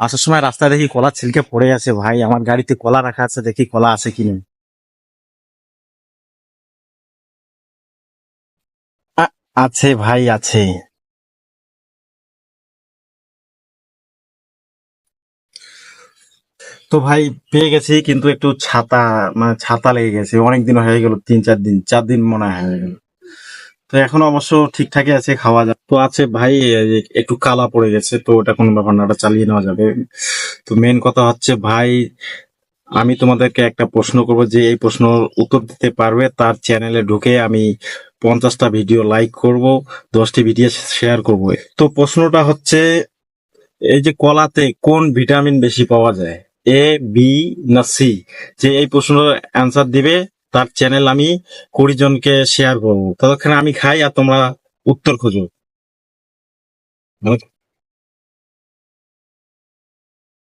আসার সময় রাস্তায় দেখি কলা ছিলকে পড়ে আছে ভাই, আমার গাড়িতে কলা রাখা আছে, দেখি কলা আছে কিনা। আছে ভাই, আছে। তো ভাই পেয়ে গেছি, কিন্তু একটু ছাতা, মানে ছাতা লেগে গেছে, অনেকদিন হয়ে গেল, 3-4 দিন, 4 দিন মনে হয় হয়ে গেল। তো এখনো অবশ্য ঠিকঠাকই আছে, খাওয়া যায় তো আছে ভাই। এই যে একটু কালা পড়ে গেছে, তো ওটা কোনো ব্যাপার না, ওটা চালিয়ে নেওয়া যাবে। তো মেন কথা হচ্ছে ভাই, আমি তোমাদেরকে একটা প্রশ্ন করব, যে এই প্রশ্ন উত্তর দিতে পারবে তার চ্যানেলে ঢুকে আমি 50টা ভিডিও লাইক করব, 10টি ভিডিও শেয়ার করব। তো প্রশ্নটা হচ্ছে, এই যে কলাতে কোন ভিটামিন বেশি পাওয়া যায়, এ, বি না সি? যে এই প্রশ্নের অ্যান্সার দিবে তার চ্যানেল আমি 20 জনকে শেয়ার করবো, ততক্ষণে আমি খাই আর তোমরা উত্তর খোঁজো। মানে